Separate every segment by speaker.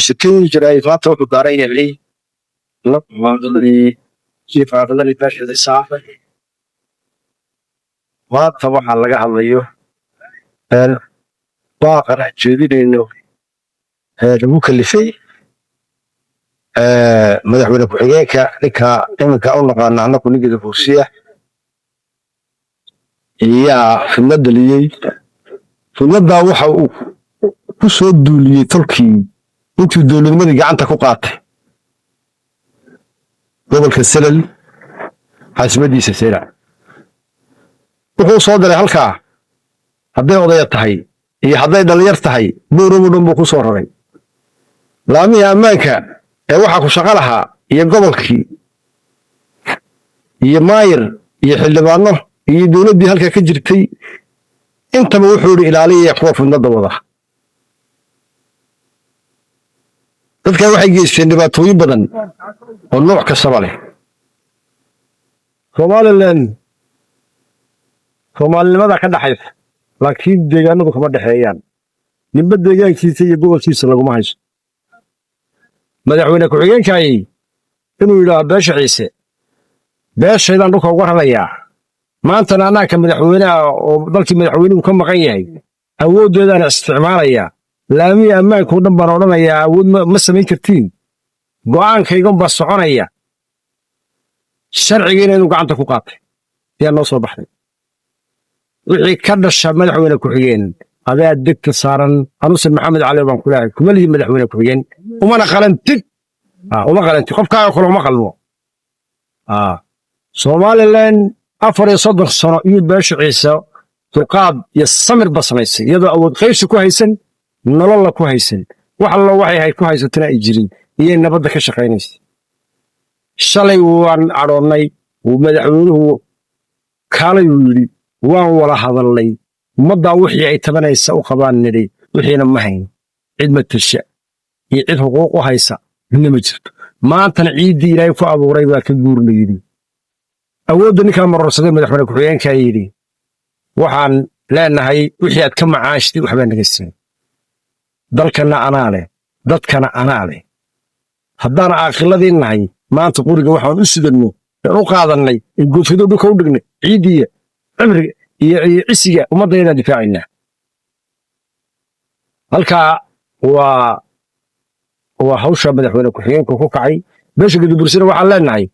Speaker 1: الشكل جراي فاتو كدارين لي لا ما ادري كيف هذا اللي باش صح ما طبعا laga hadlayo باقر jeedinayno lagu kalifay madaxweyne ku-xigeenka ninka iminka u naqaana anaku ninkida buusiya iyaa khidmad dhaliyey khidmaddaa waxa uu ku soo duuliyey tolkii intuu dowladnimadii gacanta ku qaatay gobolka salal caasimadiisa seylac wuxuu soo diray halkaa hadday odaya tahay iyo hadday dhalinyar tahay buurubu dhan buu ku soo raray laamihii ammaanka ee waxaa ku shaqo lahaa iyo gobolkii iyo maayir iyo xildhibaano iyo dowladdii halkaa ka jirtay intaba wuxuu yidhi ilaaliya kuwa fidnada wada dadkan waxay geysteen dhibaatooyin badan oo nooc kastaba leh soomaalinimada ka dhaxaysa laakiin deegaanadu kama dhexeeyaan ninba deegaankiisa iyo gobolkiisa laguma hayso madaxweyne ku-xigeenkaayay inuu yidhaahdo beesha ciise beeshaydaan dhulka uga rarayaa maantana annaanka madaxweyneha oo dalkii madaxweynuhu ka maqan yahay awooddeedaan isticmaalayaa laamihii ammaankao dhan baan odhanayaa awood ma samayn kartiin go'aankaygan baa soconaya sharcigiina inuu gacanta ku qaatay ayaa noo soo baxday wixii ka dhasha madaxweyne ku-xigeen adaa degta saaran anuse maxamed cali baan ku leehay kuma lihi madaxweyne ku-xigeen umana qalantid uma qalantid qofkaaga kale uma qalmo somalilan 34 sano iyo beesha ciise dulqaad iyo samir ba samaysay iyadoo awood qaybsi ku haysan nololla ku haysan wax allo waxay hay ku haysatana ay jirin iyo nabadda ka shaqaynaysay shalay waan cadhoonnay uu madaxweynuhu kaalay uu yidhi waan wala hadalnay ummaddaa wixii ay tabanaysa u qabaan nidhi wixiina ma hayn cid matasha iyo cid xuquuq u haysa midna ma jirto maantana ciiddii ilaahay ku abuuray baa ka guurna yidhi awoodda ninkaa marorsaday madaxweyne ku-xigeenkaa yidhi waxaan leenahay wixii aad ka macaashtay waxbaa naga siin dalkana anaa leh dadkana anaa leh haddaan aakiladii nahay maanta quriga waxaan u sidanno een u qaadannay in goofyado dhulka u dhignay ciiddiiya cimriga iyo cisiga ummaddaydaan difaacaynaa halkaa waa hawsha madaxweyne ku-xigeenku ku kacay beesha gadabursina waxaan leenahay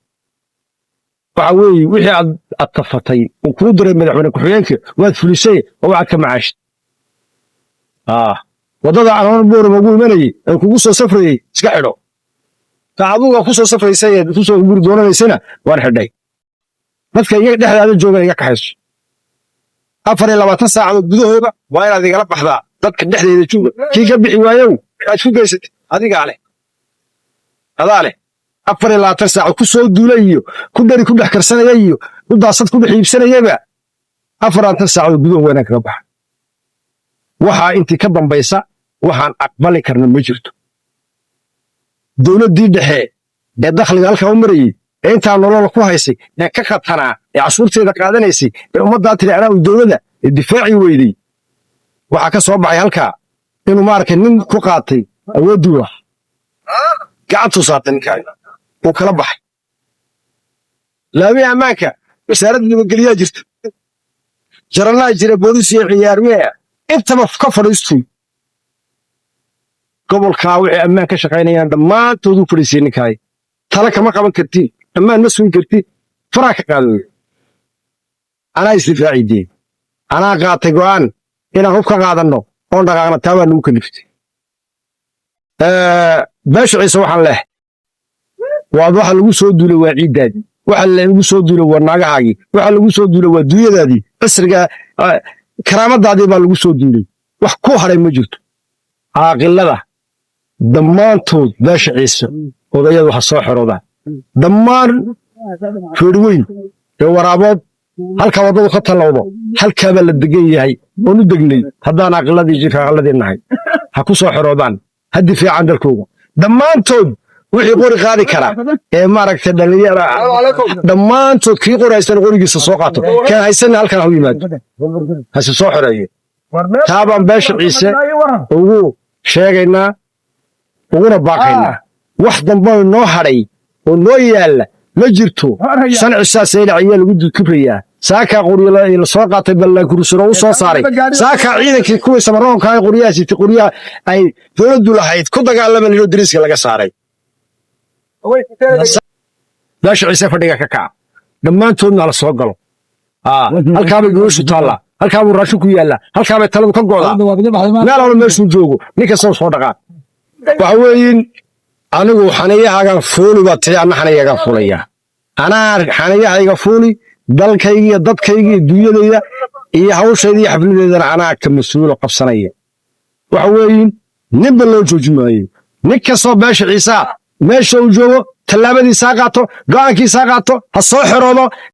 Speaker 1: waxa weeye wixii aad tafatay uu kuu diray madaxweyne ku-xigeenka waad fulisay oo waxaad ka macaashay waddada anoon boorama ugu imanayay ee kugu soo safrayey iska xidho ta aduga ku soo safraysay ee ku soo guri doonanaysana waan xidhay dadka iyaga dhexdaada jooga iga kaxayso 24 saacadood gudahooda waa inaad igala baxdaa dadka dhexdeeda jooga kii ka bixi waayow aad ku geysatay adigaa leh adaa leh 24 saacadood ku soo duulay iyo ku dhari ku dhex karsanaya iyo ku daasad ku dhex iibsanayaba 24 saacadood gudahood waa inaan kaga baxa waxaa intii ka dambaysa waxaan aqbali karna ma jirto dowladdii dhexe ee dakhliga halkaa u marayey ee intaa nolola ku haysay ee ka khatanaa ee cashuurteeda qaadanaysay ee ummaddaa tiri anaa u dowladda ee difaaci weydey waxaa ka soo baxay halkaa inuu maaragtay nin ku qaatay awooddii wax gacantuu saartay ninkaaga uu kala baxay laamihii ammaanka wasaaradda nabadgelyaa jirta jarannaa jira booliis iyo ciyaarmee intaba ka fadhiistay gobolkaa wixii ammaan ka shaqaynayaan dhammaantooduu fadhiisay ninkaay tala kama qaban kartiin ammaan ma sugi kartiin faraa ka qaadooyo anaa isdifaacideen anaa qaatay go'aan inaan hub ka qaadanno oon dhaqaaqna taa waa nagu kaliftay beesha ciise waxaan leh waxa lagu soo duulay waa ciiddaadii waxa lagu soo duulay waa naagahaagii waxa lagu soo duulay waa dunyadaadii casriga karaamadaadii baa lagu soo duulay wax ku haray ma jirto caaqilada dhammaantood beesha ciise odayadu ha soo xeroodaan dhammaan feerweyn ee waraabood halka waddadu ka tallowdo halkaabaa la degan yahay oon u degnay haddaan aaqiladii jirka aqaladii nahay ha ku soo xeroodaan ha difaacaan dalkooga dhammaantood wixii qori qaadi kara ee maaragtay dhalinyara dhammaantood kii qori haystan qorigiisa soo qaato kan haysanna halkan ha u yimaado hase soo xoreeye taabaan beesha ciise ugu sheegaynaa uguna baaqaynaa wax dambe noo hadhay oo noo yaalla ma jirto shan cishaas saylac ayaa lagu dukubrayaa saakaa qoryo la soo qaatay ballaankurusuro u soo saaray saakaa ciidankii kuwii samaroonka ay qoryaha sitay qoryaha ay dowladdu lahayd ku dagaalamayeen oo dariiska laga saaray beesha ciise fadhiga ka kaca dhammaantoodna la soo galo halkaabay noloshu taallaa halkaabuu raashin ku yaallaa halkaabay taladu ka go'daa meel alla meeshuu joogo nin kastaba soo dhaqaa waxa weeyin anigu xaniyahaagan fuuli baa tii anna xaniyahaagan fuulayaa anaa xaniyahayga fuuli dalkayga iyo dadkayga iyo dunyadayda iyo hawshayda iyo xafladeedana anaa ka mas-uulo qabsanaya waxa weeyin ninba loo jooji maayo nin kastoo beesha ciisaa meesha uu joogo tallaabadiisaa qaato go'aankiisaa qaato ha soo xiroodo